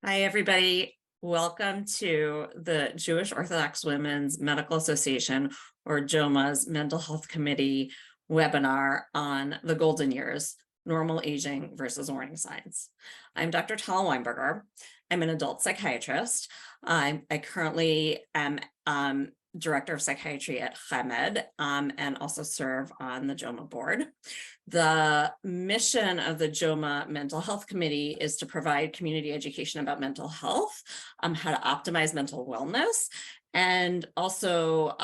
Hi, everybody. Welcome to the Jewish Orthodox Women's Medical Association, or JOMA's Mental Health Committee webinar on the golden years, normal aging versus warning signs. I'm Dr. Tal Weinberger. I'm an adult psychiatrist. I currently am Director of Psychiatry at Hamed and also serve on the JOMA board. The mission of the JOMA Mental Health Committee is to provide community education about mental health, how to optimize mental wellness, and also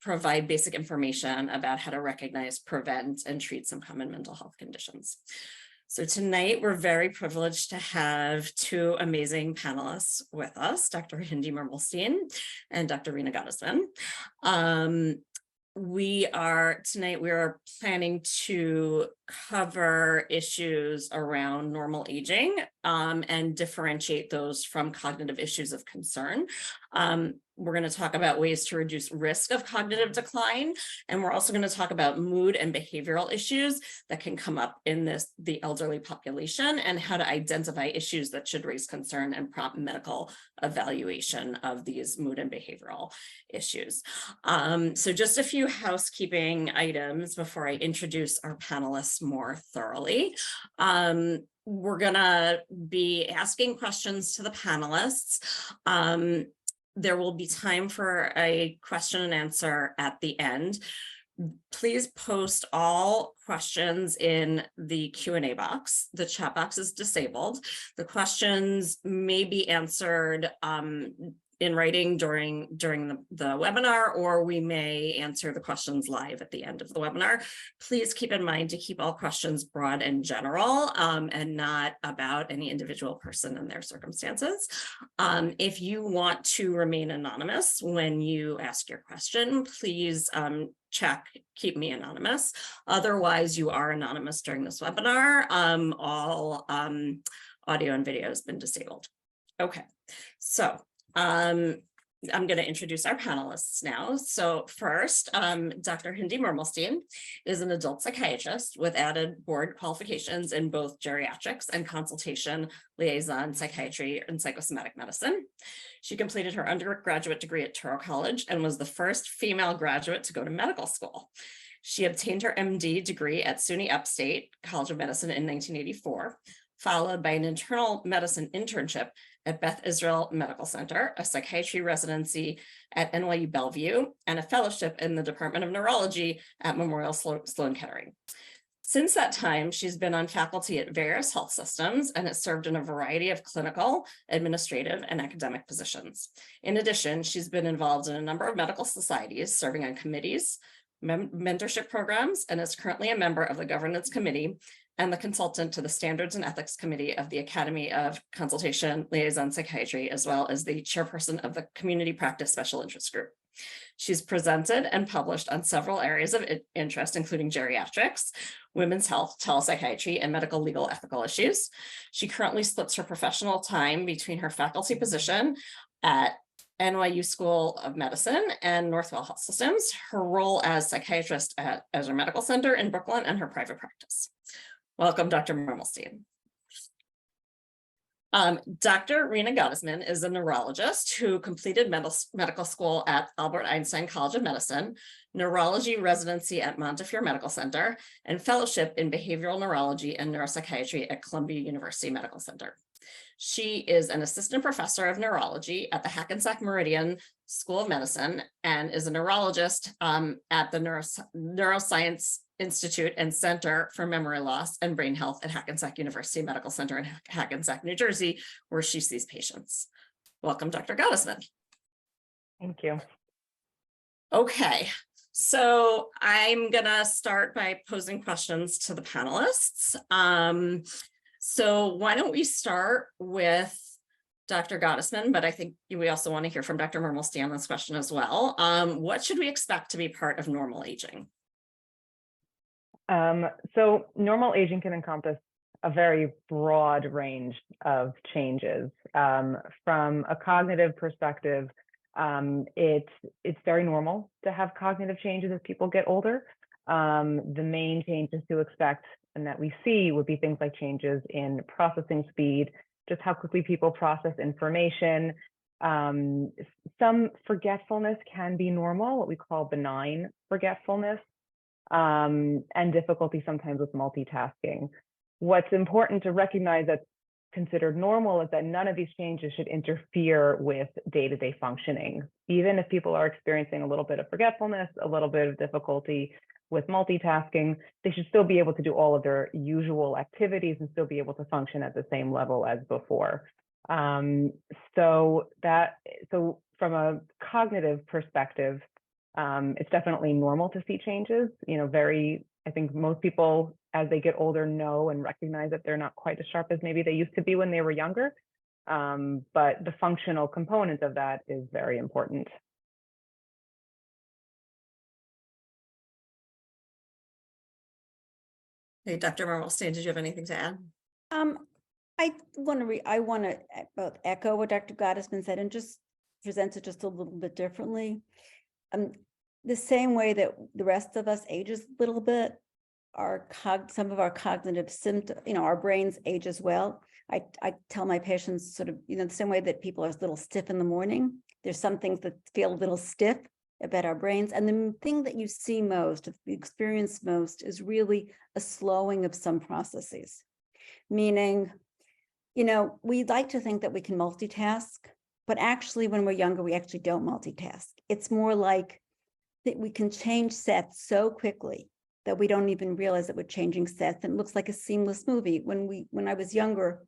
provide basic information about how to recognize, prevent, and treat some common mental health conditions. So tonight, we're very privileged to have two amazing panelists with us, Dr. Hindi Mermelstein and Dr. Reena Gottesman. Tonight we are planning to cover issues around normal aging and differentiate those from cognitive issues of concern. We're going to talk about ways to reduce risk of cognitive decline, and we're also going to talk about mood and behavioral issues that can come up in the elderly population, and how to identify issues that should raise concern and prompt medical evaluation of these mood and behavioral issues. So just a few housekeeping items before I introduce our panelists more thoroughly. We're going to be asking questions to the panelists. There will be time for a question and answer at the end. Please post all questions in the Q&A box. The chat box is disabled. The questions may be answered in writing during the webinar, or we may answer the questions live at the end of the webinar. Please keep in mind to keep all questions broad and general and not about any individual person and their circumstances. If you want to remain anonymous when you ask your question, please check keep me anonymous. Otherwise, you are anonymous during this webinar. All audio and video has been disabled. Okay, so I'm going to introduce our panelists now. So first, Dr. Hindi Mermelstein is an adult psychiatrist with added board qualifications in both geriatrics and consultation liaison psychiatry and psychosomatic medicine. She completed her undergraduate degree at Touro College and was the first female graduate to go to medical school. She obtained her MD degree at SUNY Upstate College of Medicine in 1984, followed by an internal medicine internship at Beth Israel Medical Center, a psychiatry residency at NYU Bellevue, and a fellowship in the Department of Neurology at Memorial Sloan Kettering. Since that time, she's been on faculty at various health systems and has served in a variety of clinical, administrative, and academic positions. In addition, she's been involved in a number of medical societies, serving on committees, mentorship programs, and is currently a member of the governance committee and the consultant to the Standards and Ethics Committee of the Academy of Consultation Liaison Psychiatry, as well as the chairperson of the Community Practice Special Interest Group. She's presented and published on several areas of interest, including geriatrics, women's health, telepsychiatry, and medical legal ethical issues. She currently splits her professional time between her faculty position at NYU School of Medicine and Northwell Health Systems, her role as psychiatrist at Ezra Medical Center in Brooklyn, and her private practice. Welcome, Dr. Mermelstein. Dr. Reena Gottesman is a neurologist who completed medical school at Albert Einstein College of Medicine, neurology residency at Montefiore Medical Center, and fellowship in behavioral neurology and neuropsychiatry at Columbia University Medical Center. She is an assistant professor of neurology at the Hackensack Meridian School of Medicine and is a neurologist at the Neuroscience Institute and Center for Memory Loss and Brain Health at Hackensack University Medical Center in Hackensack, New Jersey, where she sees patients. Welcome, Dr. Gottesman. Thank you. Okay, so I'm gonna start by posing questions to the panelists. So why don't we start with Dr. Gottesman, but I think we also want to hear from Dr. Mermelstein on this question as well. What should we expect to be part of normal aging? So normal aging can encompass a very broad range of changes. From a cognitive perspective, it's very normal to have cognitive changes as people get older. The main changes to expect and that we see would be things like changes in processing speed, just how quickly people process information. Some forgetfulness can be normal, what we call benign forgetfulness, and difficulty sometimes with multitasking. What's important to recognize that's considered normal is that none of these changes should interfere with day-to-day functioning. Even if people are experiencing a little bit of forgetfulness, a little bit of difficulty with multitasking, they should still be able to do all of their usual activities and still be able to function at the same level as before. So from a cognitive perspective, it's definitely normal to see changes. I think most people, as they get older, know and recognize that they're not quite as sharp as maybe they used to be when they were younger. But the functional component of that is very important. Hey, Dr. Mermelstein, did you have anything to add? I want to both echo what Dr. Gottesman said and just present it just a little bit differently. The same way that the rest of us ages a little bit, some of our cognitive symptoms, our brains age as well. I tell my patients sort of, the same way that people are a little stiff in the morning, there's some things that feel a little stiff about our brains. And the thing that you see most, experience most, is really a slowing of some processes. Meaning, we like to think that we can multitask, but actually when we're younger, we actually don't multitask. It's more like that we can change sets so quickly that we don't even realize that we're changing sets, and it looks like a seamless movie. When I was younger,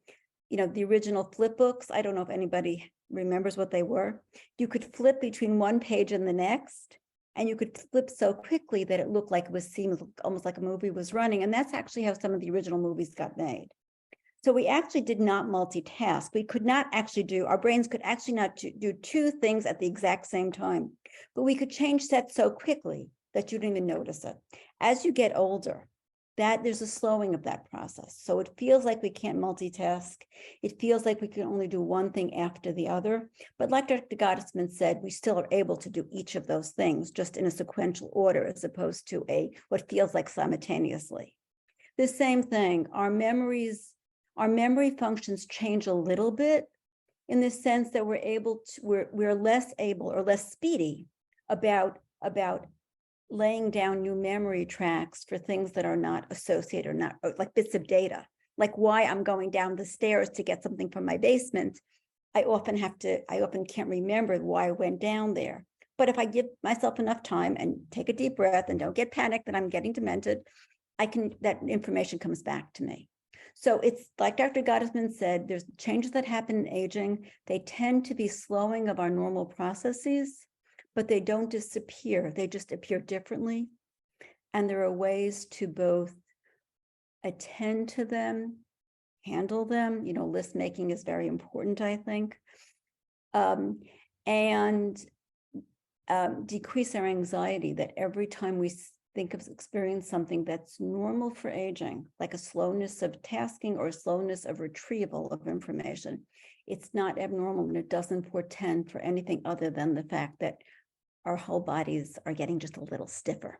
the original flip books, I don't know if anybody remembers what they were. You could flip between one page and the next, and you could flip so quickly that it looked like it was seamless, almost like a movie was running. And that's actually how some of the original movies got made. So we actually did not multitask. We could not actually our brains could actually not do two things at the exact same time, but we could change sets so quickly that you didn't even notice it. As you get older, there's a slowing of that process. So it feels like we can't multitask. It feels like we can only do one thing after the other. But like Dr. Gottesman said, we still are able to do each of those things just in a sequential order as opposed to what feels like simultaneously. The same thing, our memory functions change a little bit in the sense that we're less able or less speedy about laying down new memory tracks for things that are not associated or like bits of data, like why I'm going down the stairs to get something from my basement. I often can't remember why I went down there. But if I give myself enough time and take a deep breath and don't get panicked that I'm getting demented, that information comes back to me. So it's like Dr. Gottesman said, there's changes that happen in aging. They tend to be slowing of our normal processes, but they don't disappear. They just appear differently. And there are ways to both attend to them, handle them. List making is very important, I think. And decrease our anxiety that every time we think of experience something that's normal for aging, like a slowness of tasking or a slowness of retrieval of information, it's not abnormal and it doesn't portend for anything other than the fact that our whole bodies are getting just a little stiffer.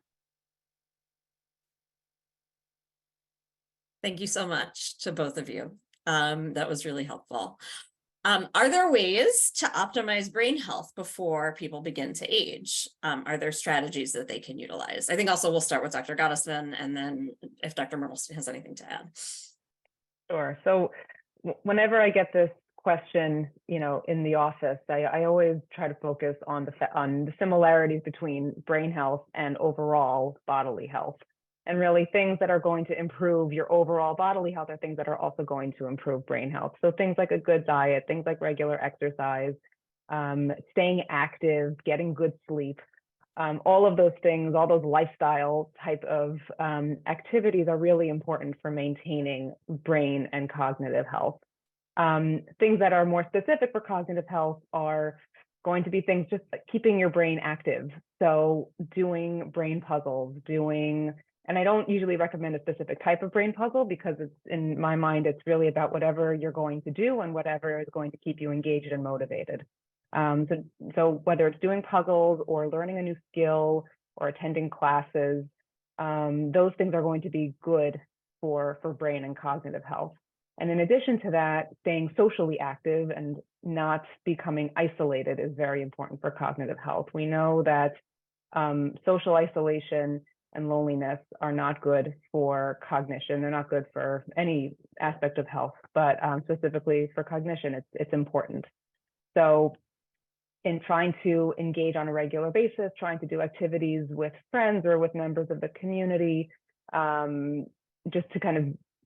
Thank you so much to both of you. That was really helpful. Are there ways to optimize brain health before people begin to age? Are there strategies that they can utilize? I think also we'll start with Dr. Gottesman, and then if Dr. Mermelstein has anything to add. Sure. So whenever I get this question, in the office, I always try to focus on the similarities between brain health and overall bodily health. And really things that are going to improve your overall bodily health are things that are also going to improve brain health. So things like a good diet, things like regular exercise, staying active, getting good sleep, all of those things, all those lifestyle type of activities are really important for maintaining brain and cognitive health. Things that are more specific for cognitive health are going to be things just like keeping your brain active. So doing brain puzzles, and I don't usually recommend a specific type of brain puzzle because in my mind, it's really about whatever you're going to do and whatever is going to keep you engaged and motivated. So whether it's doing puzzles or learning a new skill or attending classes, those things are going to be good for brain and cognitive health. And in addition to that, staying socially active and not becoming isolated is very important for cognitive health. We know that social isolation and loneliness are not good for cognition. They're not good for any aspect of health, but specifically for cognition, it's important. So in trying to engage on a regular basis, trying to do activities with friends or with members of the community, just to kind of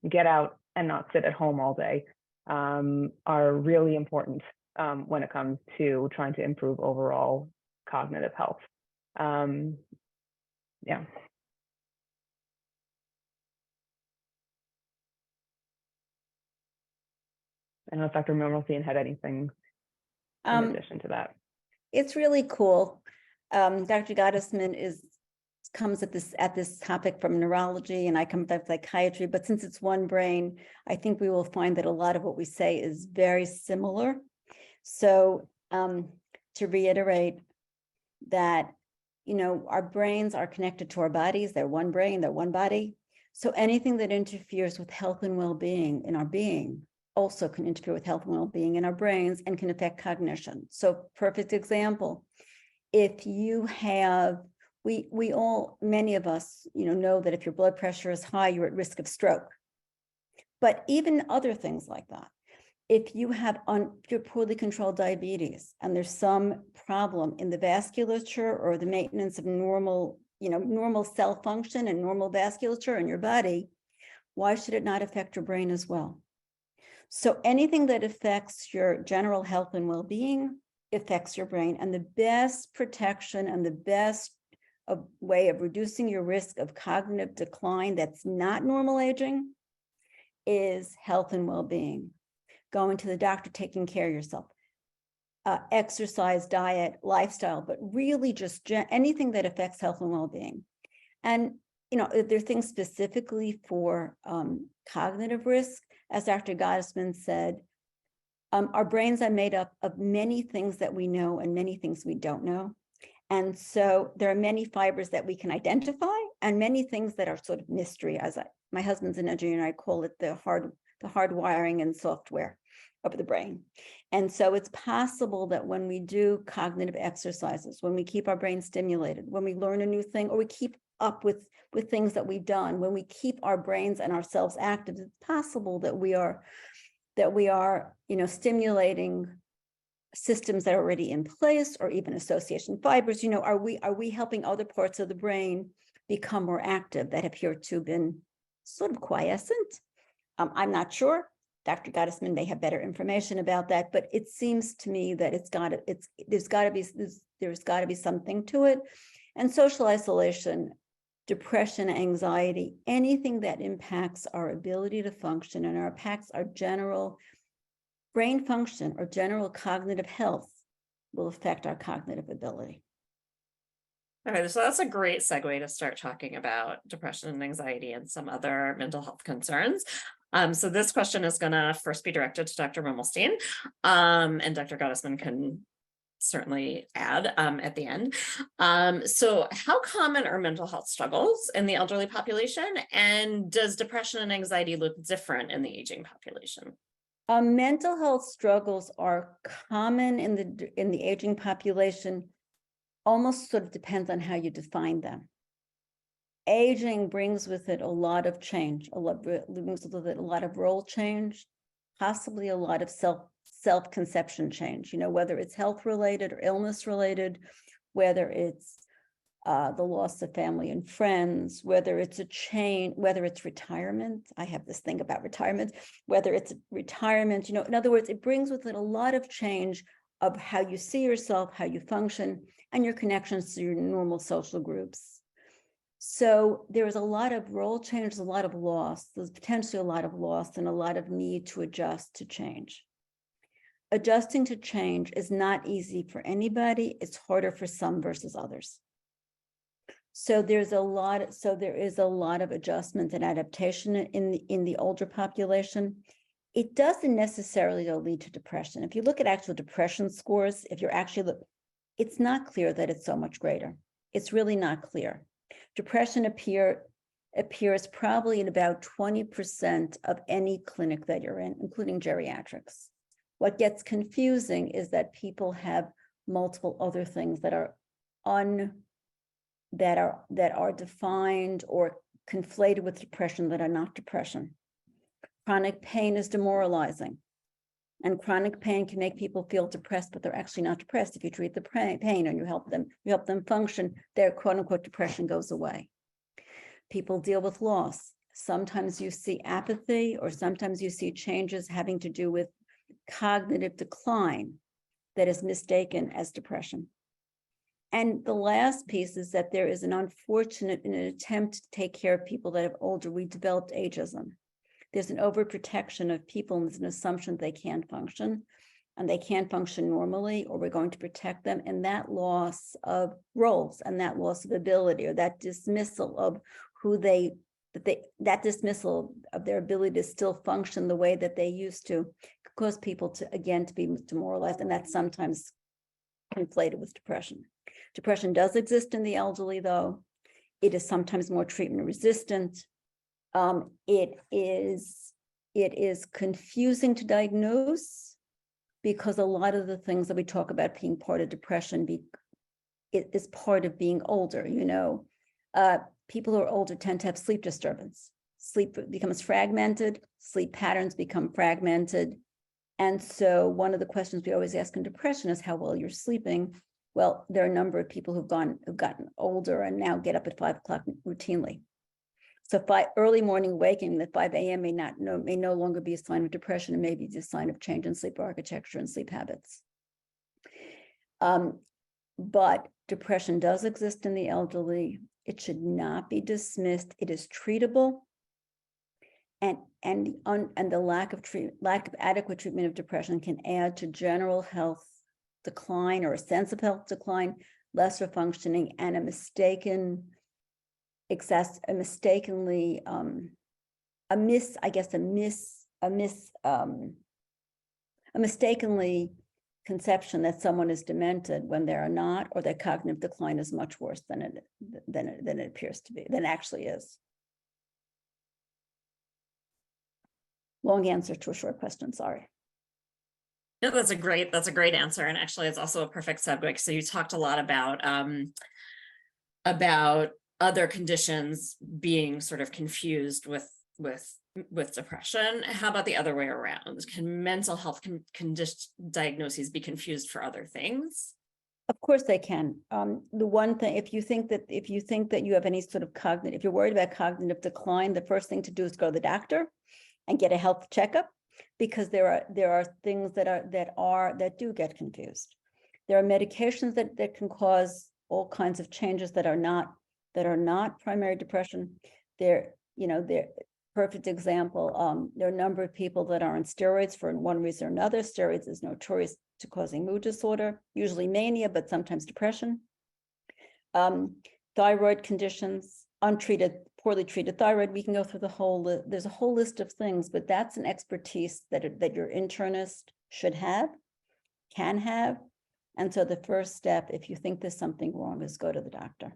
get out and not sit at home all day, are really important when it comes to trying to improve overall cognitive health. Yeah. I don't know if Dr. Mermelstein had anything in addition to that. It's really cool. Dr. Gottesman comes at this topic from neurology, and I come from psychiatry, but since it's one brain, I think we will find that a lot of what we say is very similar. So to reiterate that, you know, our brains are connected to our bodies. They're one brain, they're one body. So anything that interferes with health and well-being in our being also can interfere with health and well-being in our brains and can affect cognition. So perfect example, if you have, we all, many of us, you know that if your blood pressure is high, you're at risk of stroke. But even other things like that, if you have if you're poorly controlled diabetes and there's some problem in the vasculature or the maintenance of normal, normal cell function and normal vasculature in your body, why should it not affect your brain as well? So anything that affects your general health and well-being affects your brain. And the best protection and the best way of reducing your risk of cognitive decline that's not normal aging is health and well-being. Going to the doctor, taking care of yourself, exercise, diet, lifestyle, but really just anything that affects health and well-being. And, there are things specifically for cognitive risk. As Dr. Gottesman said, our brains are made up of many things that we know and many things we don't know. And so there are many fibers that we can identify and many things that are sort of mystery. My husband's an engineer and I call it the hard wiring and software of the brain. And so it's possible that when we do cognitive exercises, when we keep our brain stimulated, when we learn a new thing, or we keep up with things that we've done, when we keep our brains and ourselves active, it's possible that we are stimulating systems that are already in place, or even association fibers. Are we helping other parts of the brain become more active that have hitherto been sort of quiescent? I'm not sure. Dr. Gottesman may have better information about that, but it seems to me that there's got to be something to it. And social isolation, depression, anxiety, anything that impacts our ability to function and impacts our general brain function or general cognitive health will affect our cognitive ability. Okay, so that's a great segue to start talking about depression and anxiety and some other mental health concerns. So this question is going to first be directed to Dr. Mermelstein, and Dr. Gottesman can certainly add at the end. So how common are mental health struggles in the elderly population, and does depression and anxiety look different in the aging population? Mental health struggles are common in the aging population. Almost sort of depends on how you define them. Aging brings with it a lot of change, brings with it a lot of role change, possibly a lot of self-conception change, whether it's health related or illness related, whether it's the loss of family and friends, whether it's whether it's retirement. I have this thing about retirement, whether it's retirement, in other words, it brings with it a lot of change of how you see yourself, how you function, and your connections to your normal social groups. So there is a lot of role change, a lot of loss. There's potentially a lot of loss and a lot of need to adjust to change. Adjusting to change is not easy for anybody. It's harder for some versus others. So there is a lot of adjustment and adaptation in the older population. It doesn't necessarily lead to depression. If you look at actual depression scores, it's not clear that it's so much greater. It's really not clear. Depression appears probably in about 20% of any clinic that you're in, including geriatrics. What gets confusing is that people have multiple other things that are defined or conflated with depression that are not depression. Chronic pain is demoralizing. And chronic pain can make people feel depressed, but they're actually not depressed. If you treat the pain and you help them function, their quote unquote depression goes away. People deal with loss. Sometimes you see apathy, or sometimes you see changes having to do with cognitive decline that is mistaken as depression. And the last piece is that there is an unfortunate, in an attempt to take care of people that are older, we developed ageism. There's an overprotection of people, and there's an assumption they can't function, and they can't function normally, or we're going to protect them. And that loss of roles and that loss of ability, or that dismissal of that dismissal of their ability to still function the way that they used to, could cause people to be demoralized, and that's sometimes conflated with depression. Depression does exist in the elderly, though. It is sometimes more treatment resistant. It is confusing to diagnose because a lot of the things that we talk about being part of depression, it is part of being older. People who are older tend to have sleep disturbance. Sleep becomes fragmented, sleep patterns become fragmented. And so one of the questions we always ask in depression is how well you're sleeping. Well, there are a number of people who've gotten older and now get up at 5 o'clock routinely. So early morning waking at 5 a.m. may no longer be a sign of depression, and maybe a sign of change in sleep architecture and sleep habits. But depression does exist in the elderly. It should not be dismissed. It is treatable, and the lack of adequate treatment of depression can add to general health decline, or a sense of health decline, lesser functioning, and a mistakenly conception that someone is demented when they are not, or that cognitive decline is much worse than it appears to be, than it actually is. Long answer to a short question, sorry. No, that's a great answer. And actually it's also a perfect segue. So you talked a lot about other conditions being sort of confused with depression. How about the other way around? Can mental health condition diagnoses be confused for other things? Of course they can. The one thing, if you think that you have any sort of if you're worried about cognitive decline, the first thing to do is go to the doctor and get a health checkup, because there are things that do get confused. There are medications that can cause all kinds of changes that are not primary depression. They're perfect example. There are a number of people that are on steroids for one reason or another. Steroids is notorious to causing mood disorder, usually mania, but sometimes depression. Thyroid conditions, untreated, poorly treated thyroid, we can go through there's a whole list of things, but that's an expertise that your internist should have, can have. And so the first step, if you think there's something wrong, is go to the doctor.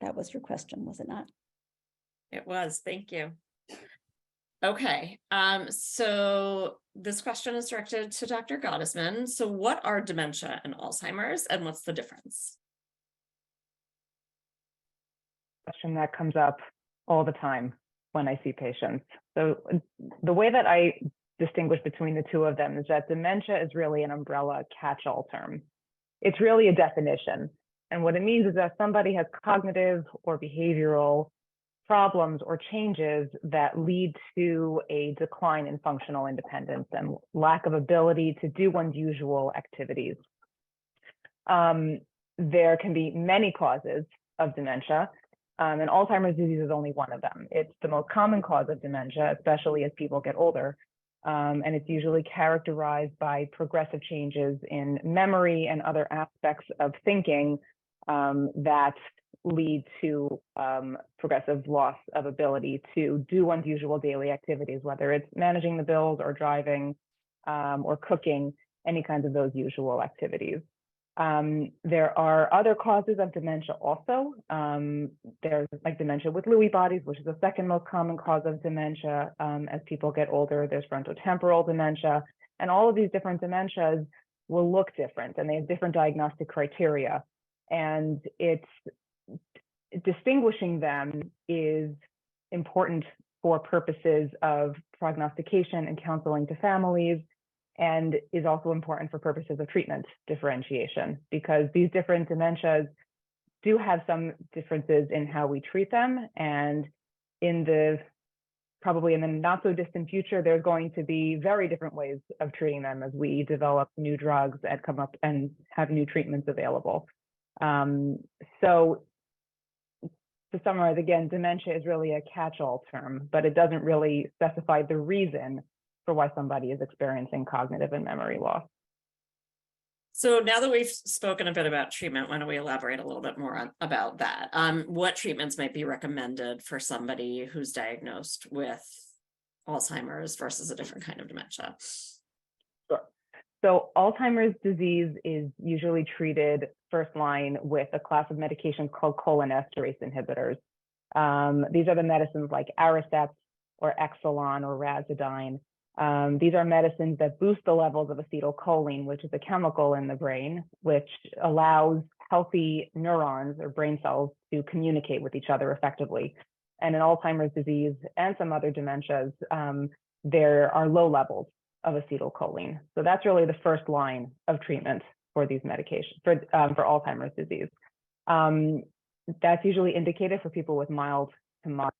That was your question, was it not? It was, thank you. Okay, so this question is directed to Dr. Gottesman. So what are dementia and Alzheimer's, and what's the difference? Question that comes up all the time when I see patients. So the way that I distinguish between the two of them is that dementia is really an umbrella catch-all term. It's really a definition. And what it means is that somebody has cognitive or behavioral problems or changes that lead to a decline in functional independence and lack of ability to do one's usual activities. There can be many causes of dementia, and Alzheimer's disease is only one of them. It's the most common cause of dementia, especially as people get older. And it's usually characterized by progressive changes in memory and other aspects of thinking that lead to progressive loss of ability to do one's usual daily activities, whether it's managing the bills or driving or cooking, any kinds of those usual activities. There are other causes of dementia also. There's like dementia with Lewy bodies, which is the second most common cause of dementia. As people get older, there's frontotemporal dementia, and all of these different dementias will look different, and they have different diagnostic criteria. And it's distinguishing them is important for purposes of prognostication and counseling to families, and is also important for purposes of treatment differentiation, because these different dementias do have some differences in how we treat them. And probably in the not so distant future, there's going to be very different ways of treating them as we develop new drugs and come up and have new treatments available. So to summarize again, dementia is really a catch-all term, but it doesn't really specify the reason for why somebody is experiencing cognitive and memory loss. So now that we've spoken a bit about treatment, why don't we elaborate a little bit more about that? What treatments might be recommended for somebody who's diagnosed with Alzheimer's versus a different kind of dementia? Sure. So Alzheimer's disease is usually treated first line with a class of medications called cholinesterase inhibitors. These are the medicines like Aricept or Exelon or Razodine. These are medicines that boost the levels of acetylcholine, which is a chemical in the brain, which allows healthy neurons or brain cells to communicate with each other effectively. And in Alzheimer's disease and some other dementias, there are low levels of acetylcholine. So that's really the first line of treatment for these medications, for Alzheimer's disease. That's usually indicated for people with mild to moderate.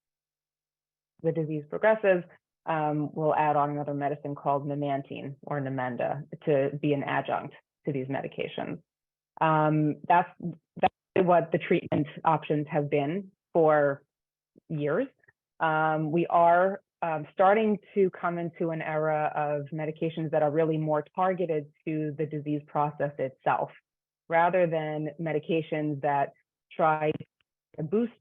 The disease progresses, we'll add on another medicine called memantine or Namenda to be an adjunct to these medications. That's what the treatment options have been for years. We are starting to come into an era of medications that are really more targeted to the disease process itself, rather than medications that try to boost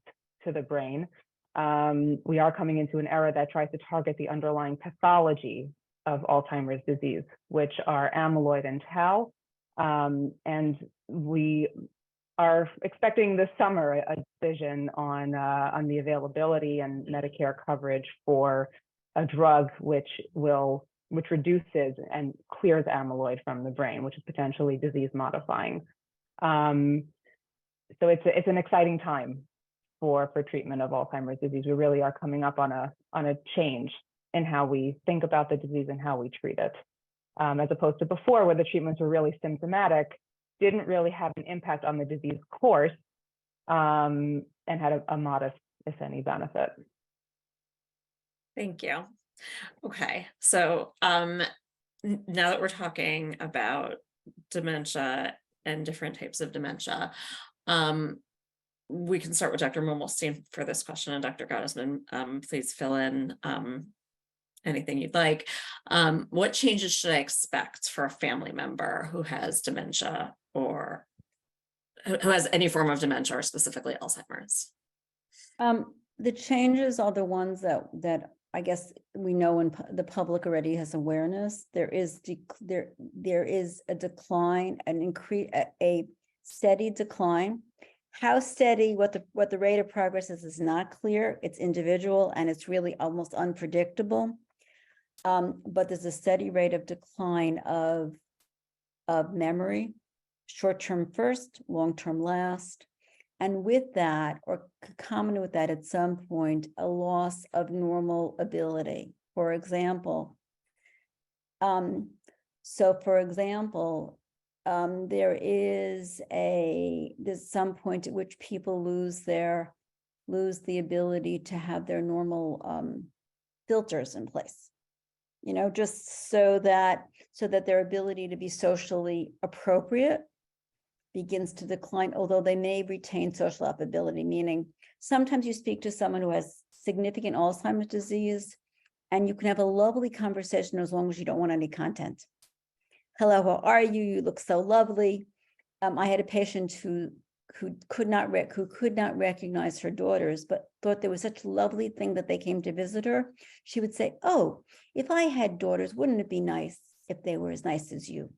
to the brain. We are coming into an era that tries to target the underlying pathology of Alzheimer's disease, which are amyloid and tau. And we are expecting this summer a decision on the availability and Medicare coverage for a drug which reduces and clears amyloid from the brain, which is potentially disease modifying. So it's an exciting time for treatment of Alzheimer's disease. We really are coming up on a change in how we think about the disease and how we treat it, as opposed to before, where the treatments were really symptomatic, didn't really have an impact on the disease course, and had a modest, if any, benefit. Thank you. Okay, so now that we're talking about dementia and different types of dementia, we can start with Dr. Mermelstein for this question, and Dr. Gottesman, please fill in anything you'd like. What changes should I expect for a family member who has dementia or who has any form of dementia, or specifically Alzheimer's? The changes are the ones that I guess we know when the public already has awareness. There is a decline, a steady decline. How steady, what the rate of progress is not clear. It's individual and it's really almost unpredictable. But there's a steady rate of decline of memory, short-term first, long-term last. And with that, or common with that at some point, a loss of normal ability. For example, there's some point at which people lose the ability to have their normal filters in place, just so that their ability to be socially appropriate begins to decline, although they may retain social ability, meaning sometimes you speak to someone who has significant Alzheimer's disease and you can have a lovely conversation as long as you don't want any content. Hello, how are you? You look so lovely. I had a patient who could not recognize her daughters, but thought there was such a lovely thing that they came to visit her. She would say, "Oh, if I had daughters, wouldn't it be nice if they were as nice as you?"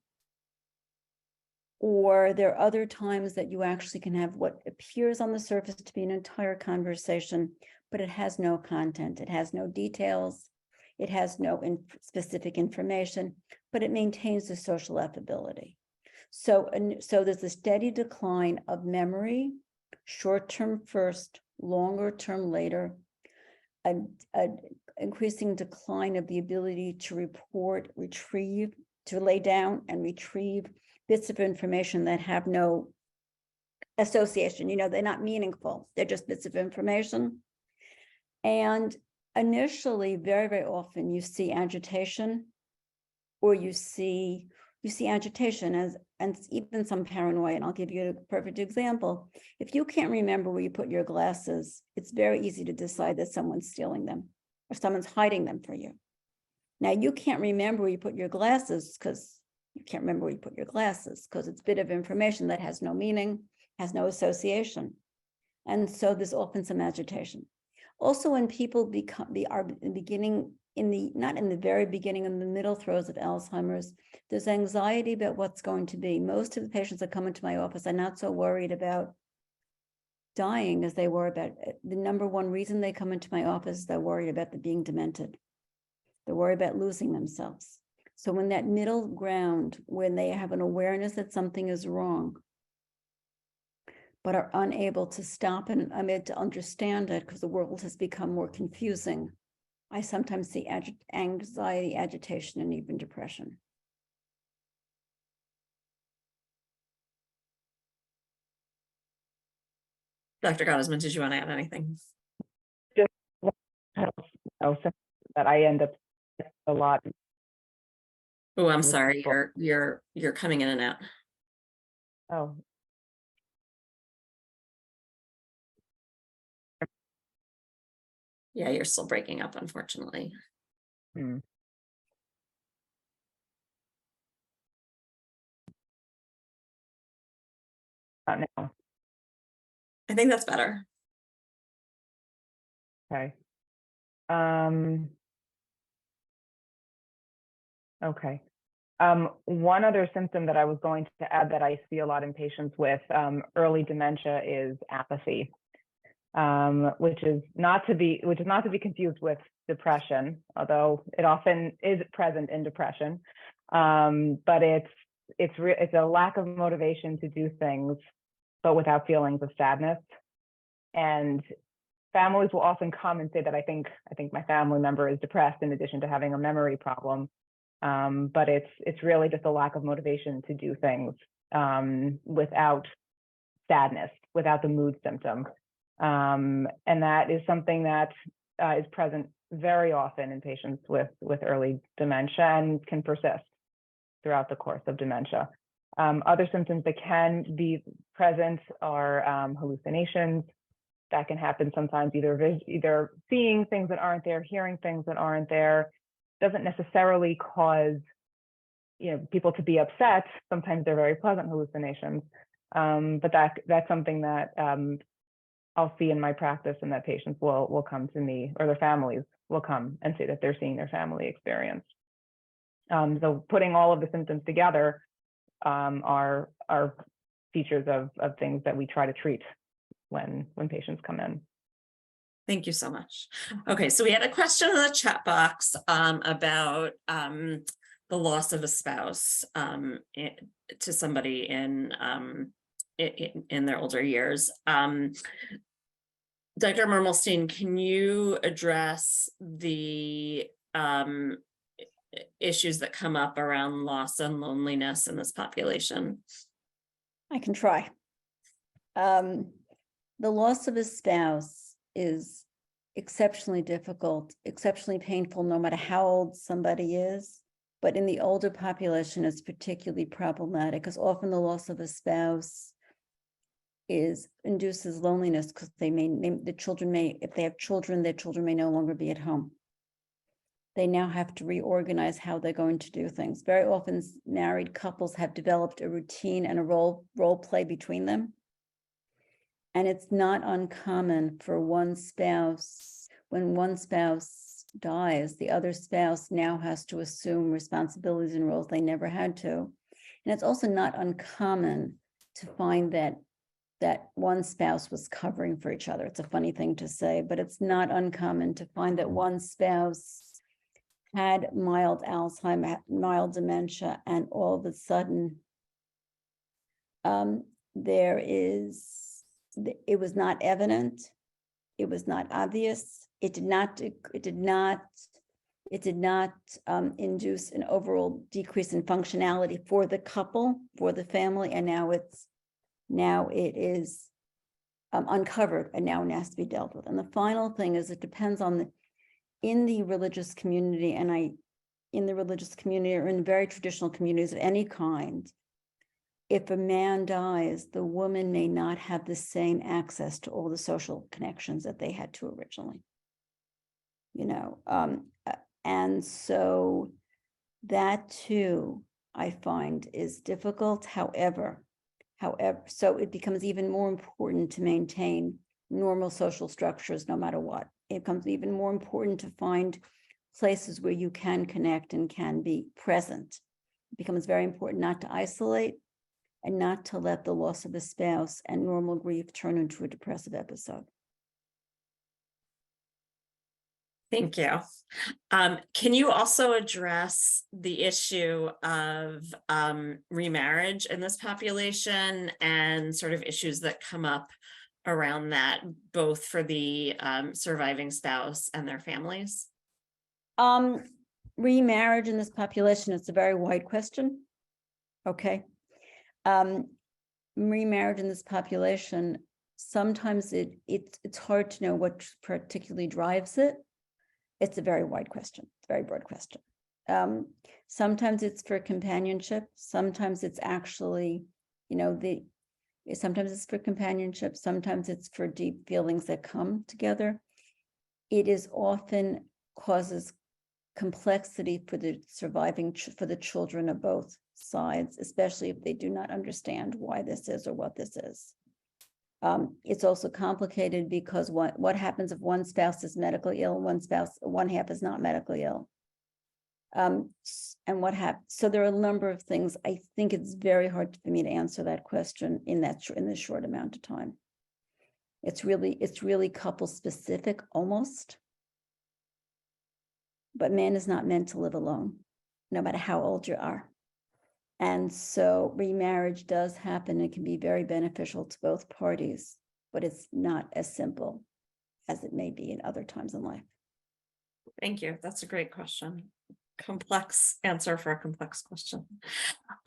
Or there are other times that you actually can have what appears on the surface to be an entire conversation, but it has no content, it has no details, it has no specific information, but it maintains the social affability. So there's a steady decline of memory, short-term first, longer-term later, an increasing decline of the ability to report, retrieve, to lay down and retrieve bits of information that have no association. They're not meaningful. They're just bits of information. And initially, very, very often you see agitation, or you see agitation and even some paranoia. And I'll give you a perfect example. If you can't remember where you put your glasses, it's very easy to decide that someone's stealing them or someone's hiding them for you. Now, you can't remember where you put your glasses because it's a bit of information that has no meaning, has no association. And so there's often some agitation. Also, when people not in the very beginning, in the middle throes of Alzheimer's, there's anxiety about what's going to be. Most of the patients that come into my office are not so worried about dying as they were about the number one reason they come into my office is they're worried about being demented. They're worried about losing themselves. So when that middle ground, when they have an awareness that something is wrong, but are unable to stop and to understand it because the world has become more confusing, I sometimes see anxiety, agitation, and even depression. Dr. Gottesman, did you want to add anything? Just that I end up a lot. Oh, I'm sorry. You're coming in and out. Oh. Yeah, you're still breaking up, unfortunately. Not now. I think that's better. Okay. Okay. One other symptom that I was going to add that I see a lot in patients with early dementia is apathy, which is not to be confused with depression, although it often is present in depression. But it's a lack of motivation to do things, but without feelings of sadness. And families will often come and say that I think my family member is depressed in addition to having a memory problem. But it's really just a lack of motivation to do things without sadness, without the mood symptom. And that is something that is present very often in patients with early dementia and can persist throughout the course of dementia. Other symptoms that can be present are hallucinations. That can happen sometimes either seeing things that aren't there, hearing things that aren't there. Doesn't necessarily cause people to be upset. Sometimes they're very pleasant hallucinations, but that's something that I'll see in my practice, and that patients will come to me, or their families will come and say that they're seeing their family experience. So putting all of the symptoms together are features of things that we try to treat when patients come in. Thank you so much. Okay, so we had a question in the chat box about the loss of a spouse to somebody in their older years. Dr. Mermelstein, can you address the issues that come up around loss and loneliness in this population? I can try. The loss of a spouse is exceptionally difficult, exceptionally painful, no matter how old somebody is. But in the older population, it's particularly problematic because often the loss of a spouse induces loneliness because if they have children, their children may no longer be at home. They now have to reorganize how they're going to do things. Very often married couples have developed a routine and a role play between them. And it's not uncommon for one spouse, when one spouse dies, the other spouse now has to assume responsibilities and roles they never had to. And it's also not uncommon to find that one spouse was covering for each other. It's a funny thing to say, but it's not uncommon to find that one spouse had mild Alzheimer, mild dementia, and all of a sudden, it was not evident, it was not obvious, it did not induce an overall decrease in functionality for the couple, for the family, and now it is uncovered, and now it has to be dealt with. And the final thing is, it depends on in the religious community, in the religious community or in very traditional communities of any kind, if a man dies, the woman may not have the same access to all the social connections that they had to originally. And so that too, I find, is difficult. However, so it becomes even more important to maintain normal social structures no matter what. It becomes even more important to find places where you can connect and can be present. It becomes very important not to isolate and not to let the loss of a spouse and normal grief turn into a depressive episode. Thank you. Can you also address the issue of remarriage in this population and sort of issues that come up around that, both for the surviving spouse and their families? Remarriage in this population, it's a very wide question. Okay. Remarriage in this population, sometimes it's hard to know what particularly drives it. It's a very wide question, very broad question. Sometimes it's for companionship. Sometimes it's actually, sometimes it's for companionship. Sometimes it's for deep feelings that come together. It is often causes complexity for the surviving, for the children of both sides, especially if they do not understand why this is or what this is. It's also complicated because what happens if one spouse is medically ill, one half is not medically ill? And what happens? So there are a number of things. I think it's very hard for me to answer that question in this short amount of time. It's really couple specific almost. But man is not meant to live alone, no matter how old you are. And so remarriage does happen. It can be very beneficial to both parties, but it's not as simple as it may be in other times in life. Thank you. That's a great question. Complex answer for a complex question.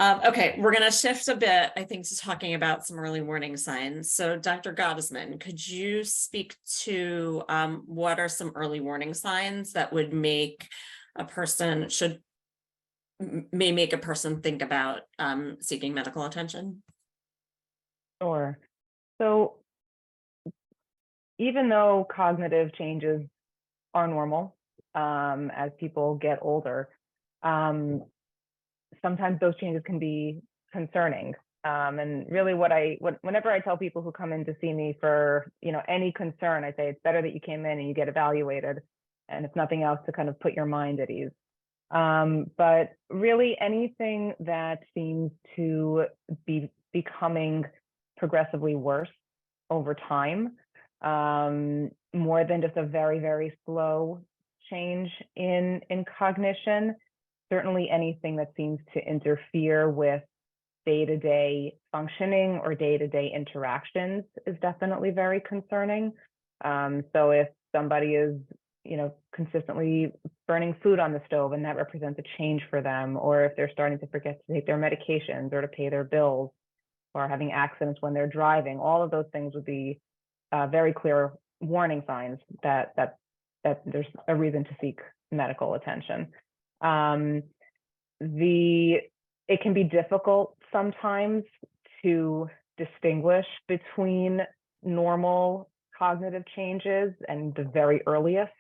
Okay, we're going to shift a bit, I think, to talking about some early warning signs. So Dr. Gottesman, could you speak to what are some early warning signs that would make a person think about seeking medical attention? Sure. So even though cognitive changes are normal as people get older, sometimes those changes can be concerning. And really whenever I tell people who come in to see me for, any concern, I say it's better that you came in and you get evaluated, and if nothing else, to kind of put your mind at ease. But really anything that seems to be becoming progressively worse over time, more than just a very, very slow change in cognition, certainly anything that seems to interfere with day-to-day functioning or day-to-day interactions is definitely very concerning. So if somebody is, consistently burning food on the stove and that represents a change for them, or if they're starting to forget to take their medications or to pay their bills, or having accidents when they're driving, all of those things would be very clear warning signs that there's a reason to seek medical attention. It can be difficult sometimes to distinguish between normal cognitive changes and the very earliest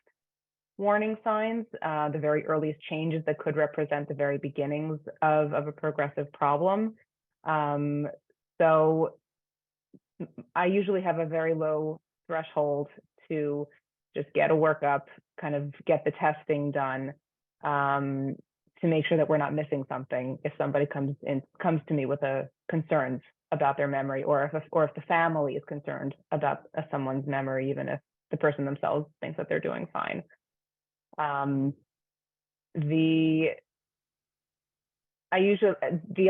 warning signs, the very earliest changes that could represent the very beginnings of a progressive problem. So I usually have a very low threshold to just get a workup, kind of get the testing done, to make sure that we're not missing something if somebody comes to me with a concerns about their memory, or if the family is concerned about someone's memory, even if the person themselves thinks that they're doing fine. The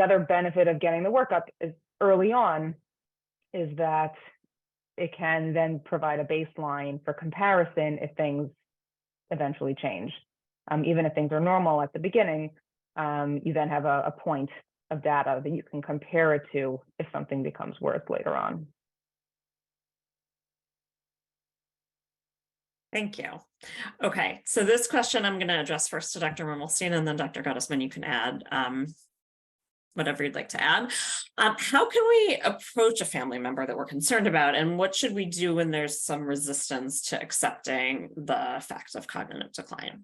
other benefit of getting the workup is early on is that it can then provide a baseline for comparison if things eventually change. Even if things are normal at the beginning, you then have a point of data that you can compare it to if something becomes worse later on. Thank you. Okay, so this question I'm going to address first to Dr. Mermelstein, and then Dr. Gottesman, you can add whatever you'd like to add. How can we approach a family member that we're concerned about, and what should we do when there's some resistance to accepting the fact of cognitive decline?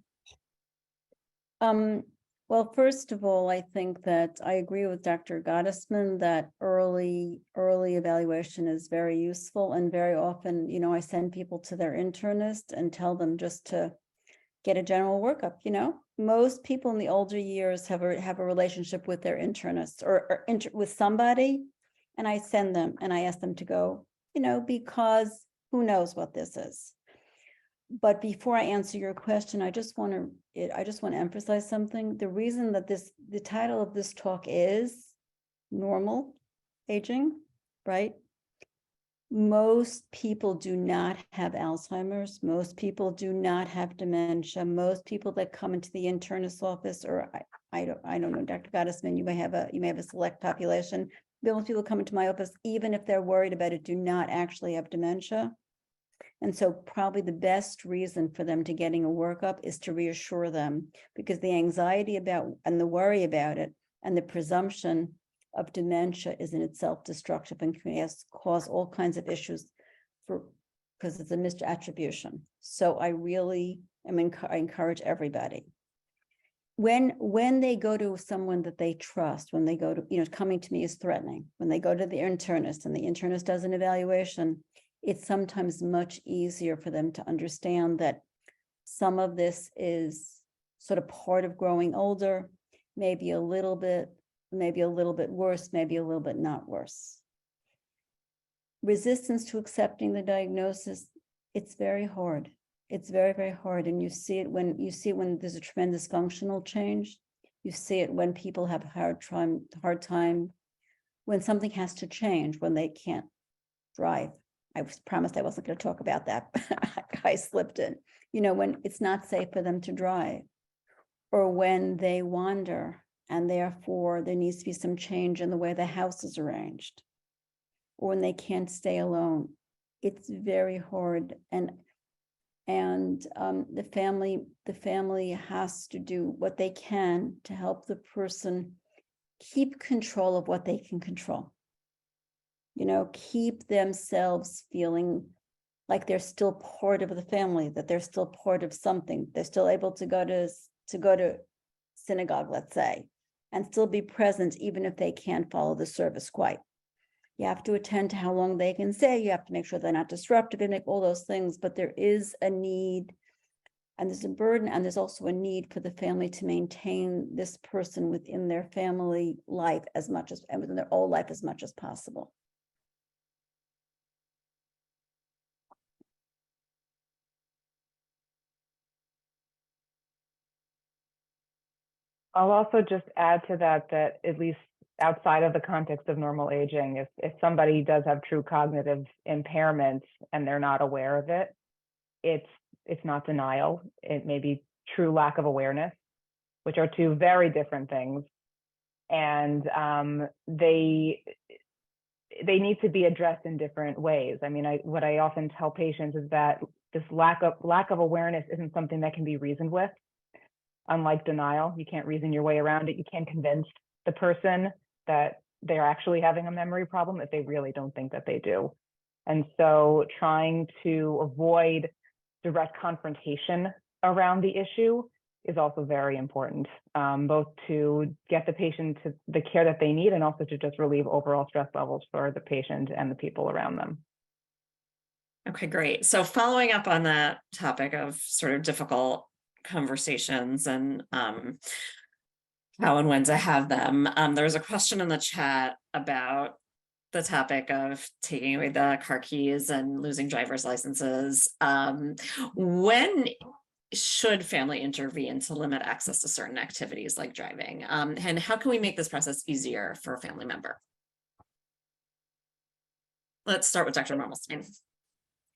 Well, first of all, I think that I agree with Dr. Gottesman that early evaluation is very useful, and very often, I send people to their internist and tell them just to get a general workup. Most people in the older years have a relationship with their internist or with somebody, and I send them and I ask them to go, because who knows what this is. But before I answer your question, I just want to emphasize something. The reason that the title of this talk is normal aging, right? Most people do not have Alzheimer's. Most people do not have dementia. Most people that come into the internist's office, or I don't know, Dr. Gottesman, you may have a select population. Most people come into my office, even if they're worried about it, do not actually have dementia. And so probably the best reason for them to getting a workup is to reassure them, because the anxiety about and the worry about it and the presumption of dementia is in itself destructive and can cause all kinds of issues because it's a misattribution. So I really I encourage everybody. When they go to someone that they trust, when they go to, coming to me is threatening, when they go to the internist and the internist does an evaluation, it's sometimes much easier for them to understand that some of this is sort of part of growing older, maybe a little bit worse, maybe a little bit not worse. Resistance to accepting the diagnosis, it's very hard. It's very, very hard. And you see it when there's a tremendous functional change. You see it when people have a hard time, when something has to change, when they can't drive. I was promised I wasn't going to talk about that, but I slipped in. When it's not safe for them to drive, or when they wander and therefore there needs to be some change in the way the house is arranged, or when they can't stay alone. It's very hard, and the family has to do what they can to help the person keep control of what they can control. Keep themselves feeling like they're still part of the family, that they're still part of something. They're still able to go to synagogue, let's say, and still be present, even if they can't follow the service quite. You have to attend to how long they can stay. You have to make sure they're not disruptive and make all those things. But there is a need, and there's a burden, and there's also a need for the family to maintain this person within their family life and within their own life as much as possible. I'll also just add to that at least outside of the context of normal aging, if somebody does have true cognitive impairment and they're not aware of it, it's not denial. It may be true lack of awareness, which are two very different things. And they need to be addressed in different ways. I mean, what I often tell patients is that this lack of awareness isn't something that can be reasoned with. Unlike denial, you can't reason your way around it. You can't convince the person that they're actually having a memory problem if they really don't think that they do. And so trying to avoid direct confrontation around the issue is also very important, both to get the patient to the care that they need and also to just relieve overall stress levels for the patient and the people around them. Okay, great. So following up on that topic of sort of difficult conversations and how and when to have them. There was a question in the chat about the topic of taking away the car keys and losing driver's licenses. When should family intervene to limit access to certain activities like driving? And how can we make this process easier for a family member? Let's start with Dr. Mermelstein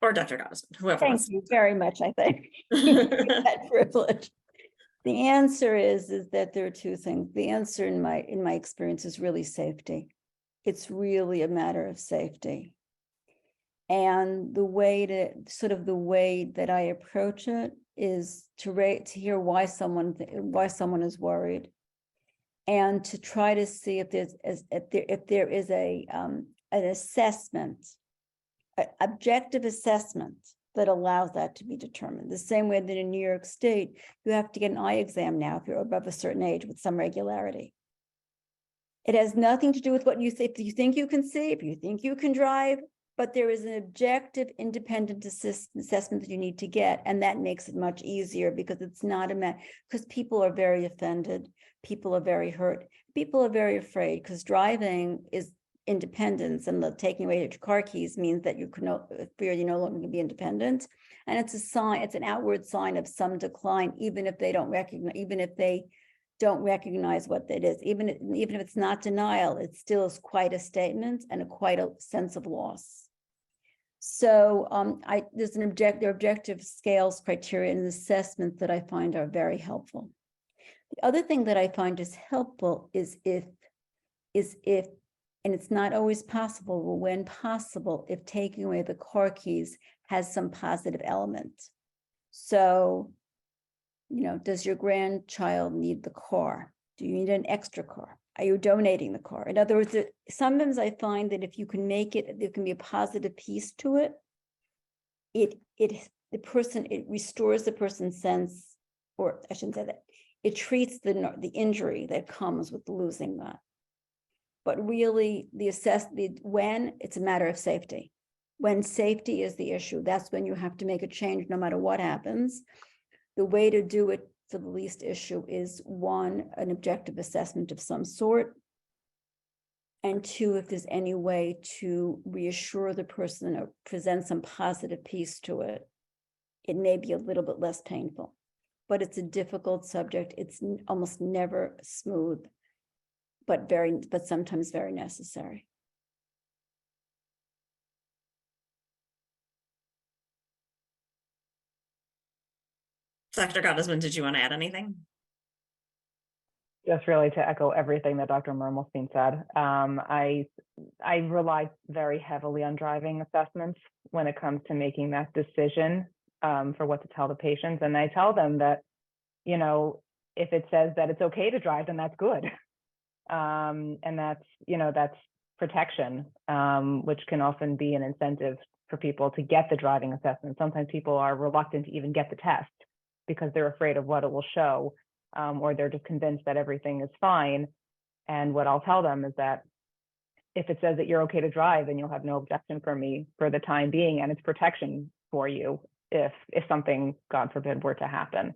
or Dr. Gottesman, whoever Thank wants. you very much, I think. That privilege. The answer is that there are two things. The answer in my experience is really safety. It's really a matter of safety. And the way that I approach it is to hear why someone is worried, and to try to see if there is an assessment, an objective assessment that allows that to be determined. The same way that in New York State, you have to get an eye exam now if you're above a certain age with some regularity. It has nothing to do with what you say. If you think you can see, if you think you can drive, but there is an objective, independent assessment that you need to get, and that makes it much easier because it's not because people are very offended, people are very hurt, people are very afraid because driving is independence, and the taking away your car keys means that you fear you no longer can be independent, and it's a sign, it's an outward sign of some decline, even if they don't recognize what that is, even if it's not denial, it still is quite a statement and quite a sense of loss. So there are objective scales, criteria, and assessments that I find are very helpful. The other thing that I find is helpful is if, and it's not always possible, but when possible, if taking away the car keys has some positive element. So, does your grandchild need the car? Do you need an extra car? Are you donating the car? In other words, sometimes I find that if you can make it, there can be a positive piece to it. It restores the person's sense, or I shouldn't say that. It treats the injury that comes with losing that. But really, when it's a matter of safety. When safety is the issue, that's when you have to make a change no matter what happens. The way to do it for the least issue is, one, an objective assessment of some sort, and two, if there's any way to reassure the person or present some positive piece to it, it may be a little bit less painful. But it's a difficult subject. It's almost never smooth, but sometimes very necessary. Dr. Gottesman, did you want to add anything? Just really to echo everything that Dr. Mermelstein said. I rely very heavily on driving assessments when it comes to making that decision for what to tell the patients. And I tell them that, if it says that it's okay to drive, then that's good. And that's protection, which can often be an incentive for people to get the driving assessment. Sometimes people are reluctant to even get the test because they're afraid of what it will show, or they're just convinced that everything is fine. And what I'll tell them is that if it says that you're okay to drive, then you'll have no objection from me for the time being, and it's protection for you if something, God forbid, were to happen.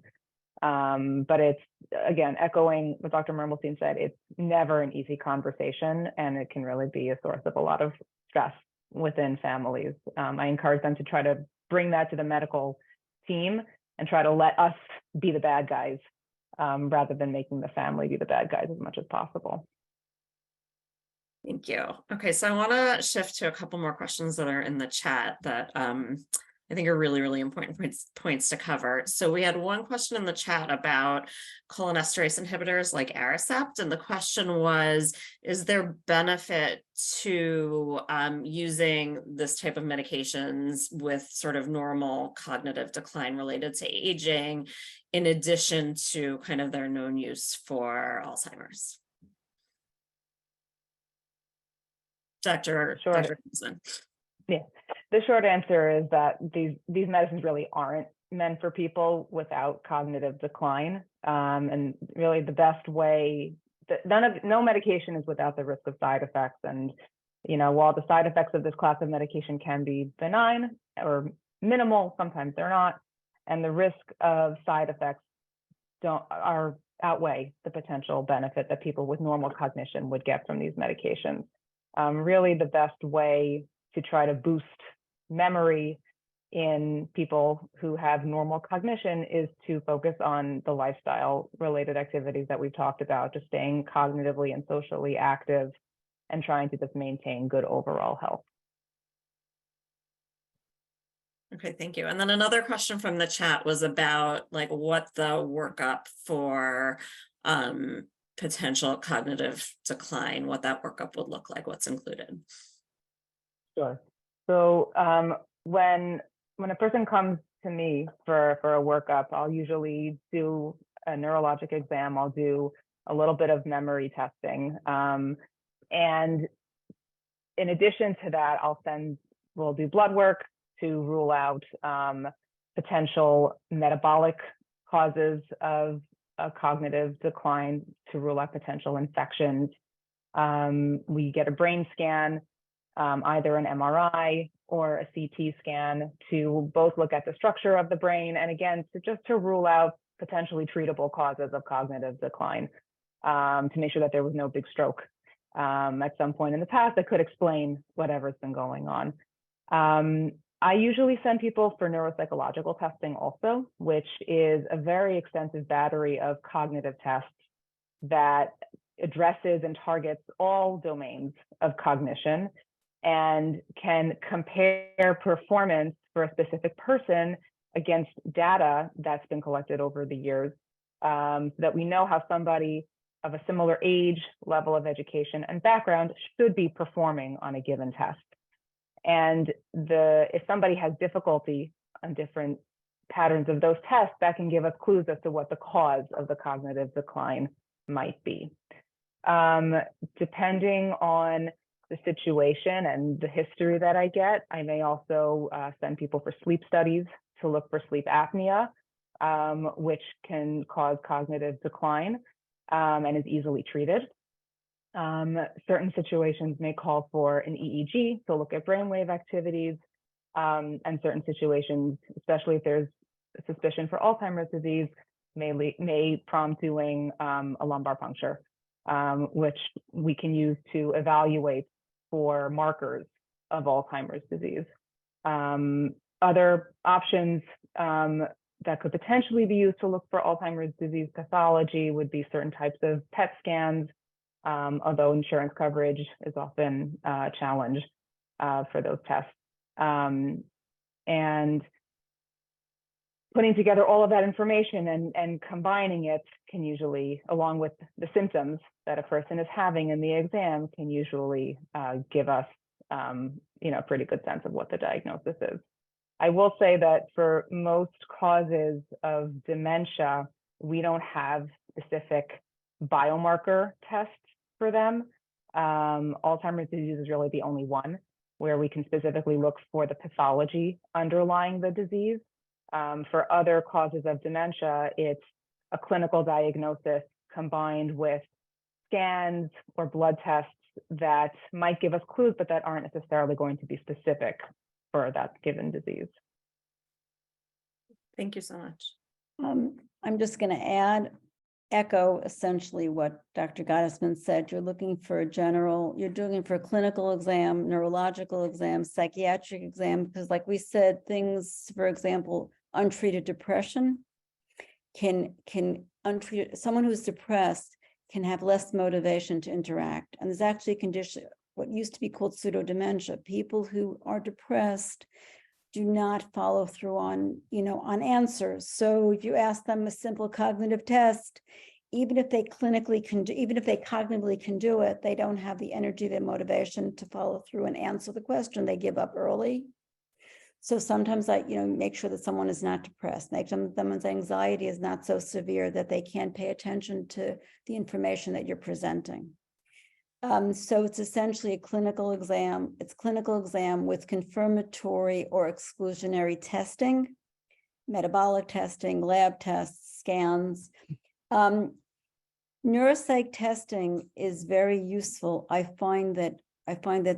But it's, again, echoing what Dr. Mermelstein said, it's never an easy conversation, and it can really be a source of a lot of stress within families. I encourage them to try to bring that to the medical team and try to let us be the bad guys, rather than making the family be the bad guys as much as possible. Thank you. Okay, so I want to shift to a couple more questions that are in the chat that I think are really, really important points to cover. So we had one question in the chat about cholinesterase inhibitors like Aricept, and the question was, is there benefit to using this type of medications with sort of normal cognitive decline related to aging, in addition to kind of their known use for Alzheimer's? Dr. Gottesman. Yeah, the short answer is that these medicines really aren't meant for people without cognitive decline. And really the best way, no medication is without the risk of side effects. And, while the side effects of this class of medication can be benign or minimal, sometimes they're not. And the risk of side effects are outweigh the potential benefit that people with normal cognition would get from these medications. Really, the best way to try to boost memory in people who have normal cognition is to focus on the lifestyle related activities that we've talked about, just staying cognitively and socially active and trying to just maintain good overall health. Okay, thank you. And then another question from the chat was about like what the workup for potential cognitive decline, what that workup would look like, what's included. Sure. So when a person comes to me for a workup, I'll usually do a neurologic exam. I'll do a little bit of memory testing. And in addition to that, we'll do blood work to rule out potential metabolic causes of a cognitive decline, to rule out potential infections. We get a brain scan, either an MRI or a CT scan, to both look at the structure of the brain and again, to rule out potentially treatable causes of cognitive decline, to make sure that there was no big stroke at some point in the past that could explain whatever's been going on. I usually send people for neuropsychological testing also, which is a very extensive battery of cognitive tests that addresses and targets all domains of cognition and can compare performance for a specific person against data that's been collected over the years, so that we know how somebody of a similar age, level of education, and background should be performing on a given test. And if somebody has difficulty on different patterns of those tests, that can give us clues as to what the cause of the cognitive decline might be. Depending on the situation and the history that I get, I may also send people for sleep studies to look for sleep apnea, which can cause cognitive decline and is easily treated. Certain situations may call for an EEG to look at brainwave activities, and certain situations, especially if there's a suspicion for Alzheimer's disease, may prompt doing a lumbar puncture, which we can use to evaluate for markers of Alzheimer's disease. Other options that could potentially be used to look for Alzheimer's disease pathology would be certain types of PET scans, although insurance coverage is often a challenge for those tests. And putting together all of that information and combining it can usually, along with the symptoms that a person is having in the exam, can usually give us a pretty good sense of what the diagnosis is. I will say that for most causes of dementia, we don't have specific biomarker tests for them. Alzheimer's disease is really the only one where we can specifically look for the pathology underlying the disease. For other causes of dementia, it's a clinical diagnosis combined with scans or blood tests that might give us clues, but that aren't necessarily going to be specific for that given disease. Thank you so much. I'm just going to echo essentially what Dr. Gottesman said. You're looking for you're doing for a clinical exam, neurological exam, psychiatric exam, because like we said, things, for example, untreated depression someone who's depressed can have less motivation to interact. And there's actually a condition, what used to be called pseudodementia. People who are depressed do not follow through on answers. So if you ask them a simple cognitive test, even if they cognitively can do it, they don't have the energy, the motivation to follow through and answer the question. They give up early. So sometimes I, make sure that someone is not depressed, make sure someone's anxiety is not so severe that they can't pay attention to the information that you're presenting. So it's essentially a clinical exam. It's clinical exam with confirmatory or exclusionary testing, metabolic testing, lab tests, scans. Neuropsych testing is very useful. I find that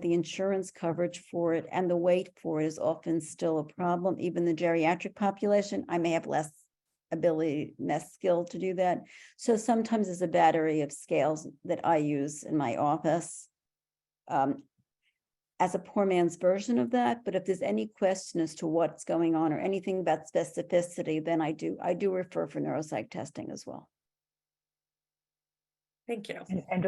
the insurance coverage for it and the wait for it is often still a problem. Even the geriatric population, I may have less ability, math skill to do that. So sometimes there's a battery of scales that I use in my office as a poor man's version of that. But if there's any question as to what's going on or anything about specificity, then I do refer for neuropsych testing as well. Thank you. And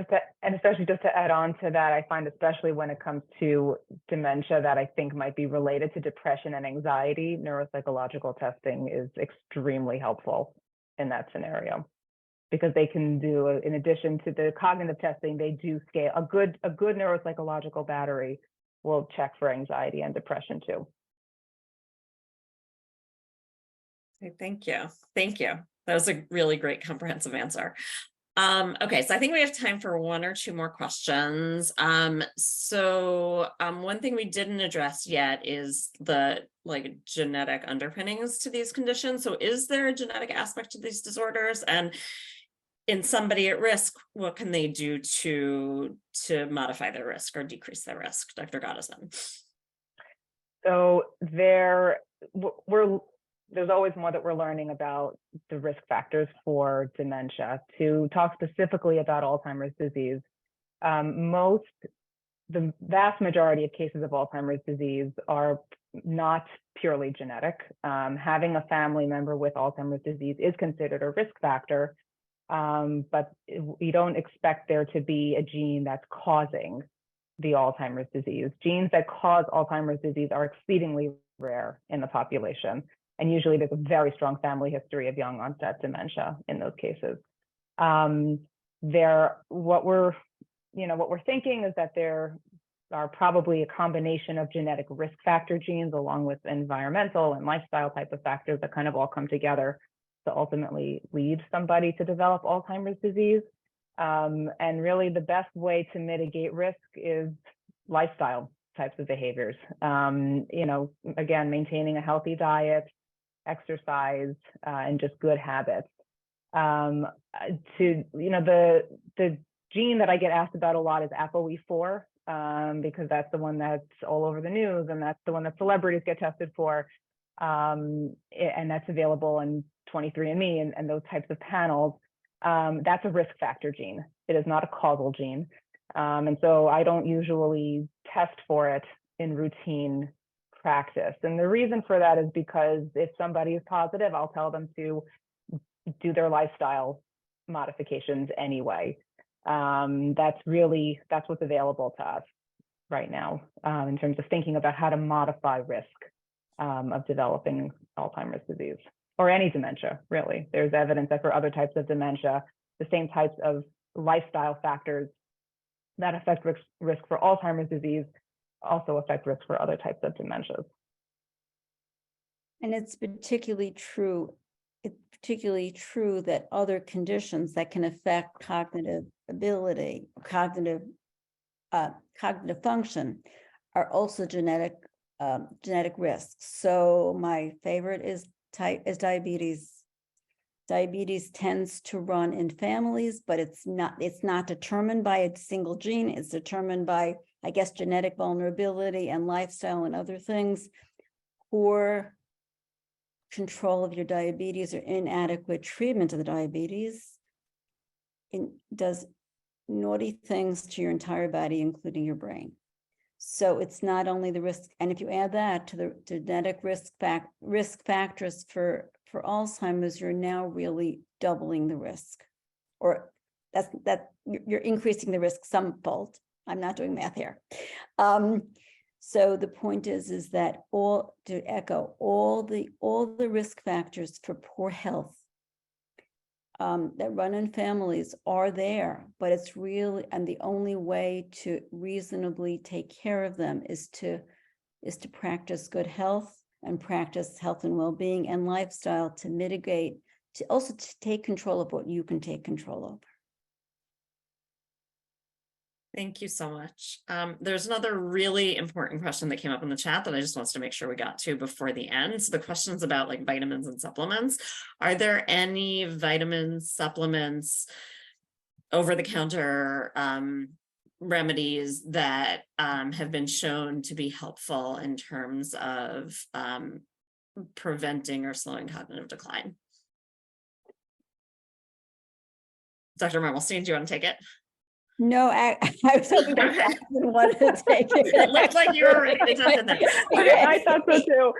especially just to add on to that, I find especially when it comes to dementia that I think might be related to depression and anxiety, neuropsychological testing is extremely helpful in that scenario, because they can do, in addition to the cognitive testing, they do scale. A good neuropsychological battery will check for anxiety and depression too. Okay, thank you. Thank you. That was a really great comprehensive answer. Okay, so I think we have time for one or two more questions. One thing we didn't address yet is the genetic underpinnings to these conditions. So is there a genetic aspect to these disorders? And in somebody at risk, what can they do to modify their risk or decrease their risk, Dr. Gottesman? So there's always more that we're learning about the risk factors for dementia. To talk specifically about Alzheimer's disease, the vast majority of cases of Alzheimer's disease are not purely genetic. Having a family member with Alzheimer's disease is considered a risk factor, but we don't expect there to be a gene that's causing the Alzheimer's disease. Genes that cause Alzheimer's disease are exceedingly rare in the population. And usually there's a very strong family history of young onset dementia in those cases. What we're thinking is that there are probably a combination of genetic risk factor genes along with environmental and lifestyle type of factors that kind of all come together to ultimately lead somebody to develop Alzheimer's disease. And really the best way to mitigate risk is lifestyle types of behaviors. Again, maintaining a healthy diet, exercise, and just good habits. The gene that I get asked about a lot is ApoE4, because that's the one that's all over the news, and that's the one that celebrities get tested for, and that's available in 23andMe and those types of panels. That's a risk factor gene. It is not a causal gene, and so I don't usually test for it in routine practice. And the reason for that is because if somebody is positive, I'll tell them to do their lifestyle modifications anyway. That's what's available to us right now in terms of thinking about how to modify risk of developing Alzheimer's disease or any dementia, really. There's evidence that for other types of dementia, the same types of lifestyle factors that affect risk for Alzheimer's disease also affect risk for other types of dementias. And it's particularly true that other conditions that can affect cognitive ability, cognitive function are also genetic risks. So my favorite is diabetes. Diabetes tends to run in families, but it's not determined by a single gene. It's determined by, I guess, genetic vulnerability and lifestyle and other things. Poor control of your diabetes or inadequate treatment of the diabetes does naughty things to your entire body, including your brain. So it's not only the risk, and if you add that to the genetic risk factors for Alzheimer's, you're now really doubling the risk, or you're increasing the risk somefold. I'm not doing math here. So the point is that all the risk factors for poor health that run in families are there, but it's really, and the only way to reasonably take care of them is to practice good health and practice health and well-being and lifestyle to mitigate, to take control of what you can take control of. Thank you so much. There's another really important question that came up in the chat that I just wanted to make sure we got to before the end. So the question's about vitamins and supplements. Are there any vitamins, supplements, over-the-counter remedies that have been shown to be helpful in terms of preventing or slowing cognitive decline? Dr. Mermelstein, do you want to take it? No, I was hoping that Okay. Jackson wanted to take it. It looked like you were ready to jump in there. Okay. I thought so too.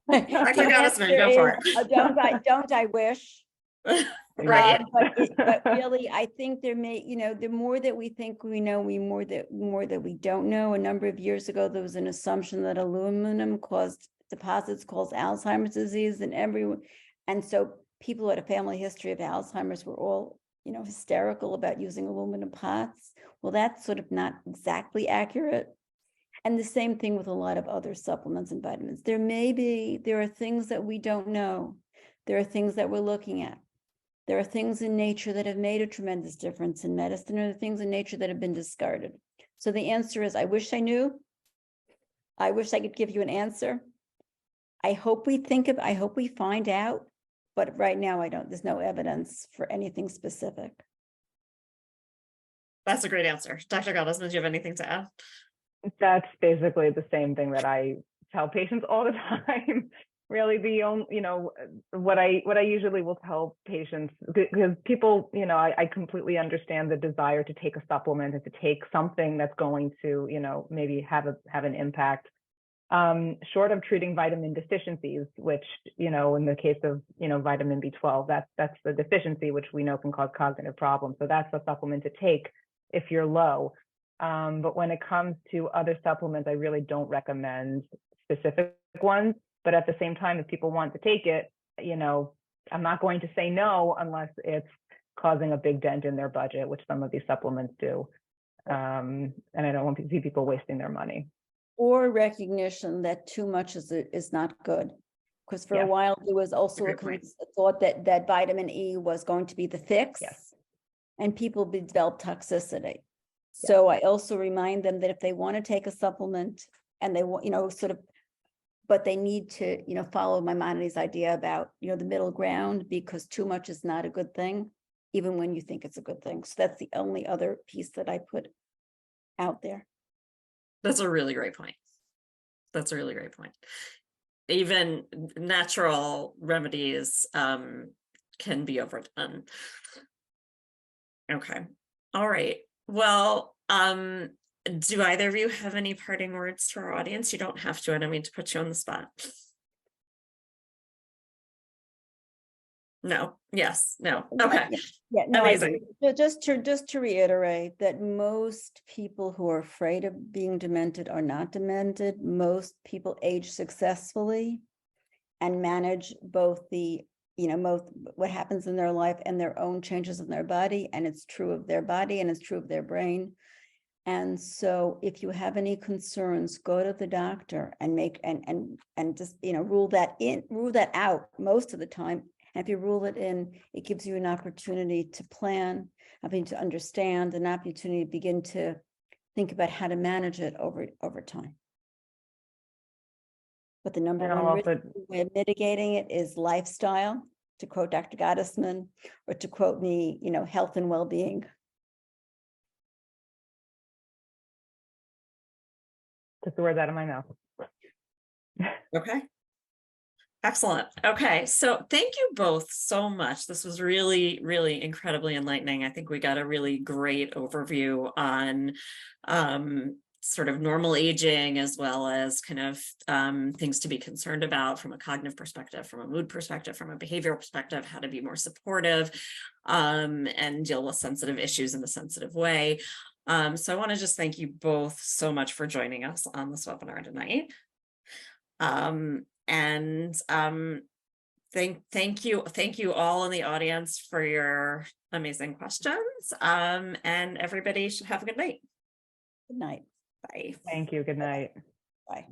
Dr. The Gottesman, answer go for is, it. don't I wish? Right. But really, I think there may, the more that we think we know, more that we don't know. A number of years ago, there was an assumption that aluminum caused deposits caused Alzheimer's disease, and so people who had a family history of Alzheimer's were all, hysterical about using aluminum pots. Well, that's sort of not exactly accurate. And the same thing with a lot of other supplements and vitamins. There are things that we don't know. There are things that we're looking at. There are things in nature that have made a tremendous difference in medicine, or the things in nature that have been discarded. So the answer is, I wish I knew. I wish I could give you an answer. I hope we find out, but right now there's no evidence for anything specific. That's a great answer. Dr. Gottesman, do you have anything to add? That's basically the same thing that I tell patients all the time. Really, the only, what I usually will tell patients, because people, I completely understand the desire to take a supplement and to take something that's going to, maybe have an impact. Short of treating vitamin deficiencies, which, in the case of, vitamin B12, that's the deficiency, which we know can cause cognitive problems. So that's a supplement to take if you're low. But when it comes to other supplements, I really don't recommend specific ones. But at the same time, if people want to take it, I'm not going to say no unless it's causing a big dent in their budget, which some of these supplements do. And I don't want to see people wasting their money. Or recognition that too much is not good. Because for a while, there was also a thought that vitamin E was going to be the fix. Yes. And people develop toxicity. So I also remind them that if they want to take a supplement and they want, but they need to, follow Maimonides' idea about, the middle ground, because too much is not a good thing, even when you think it's a good thing. So that's the only other piece that I put out there. That's a really great point. Even natural remedies can be overdone. Okay. All right. Well, do either of you have any parting words to our audience? You don't have to. I don't mean to put you on the spot. No. Yes. No. Okay. Yeah. No. Amazing. Just to reiterate that most people who are afraid of being demented are not demented. Most people age successfully and manage both what happens in their life and their own changes in their body. And it's true of their body and it's true of their brain. And so if you have any concerns, go to the doctor and just, rule that out most of the time. And if you rule it in, it gives you an opportunity to plan, to understand, an opportunity to begin to think about how to manage it over time. But the number one way of mitigating it is lifestyle, to quote Dr. Gottesman, or to quote me, health and well-being. Took the words out of my mouth. Okay. Excellent. Okay. So thank you both so much. This was really, really incredibly enlightening. I think we got a really great overview on sort of normal aging, as well as kind of things to be concerned about from a cognitive perspective, from a mood perspective, from a behavioral perspective, how to be more supportive and deal with sensitive issues in a sensitive way. So I want to just thank you both so much for joining us on this webinar tonight. Thank you all in the audience for your amazing questions. And everybody should have a good night. Good night. Bye. Thank you. Good night. Bye.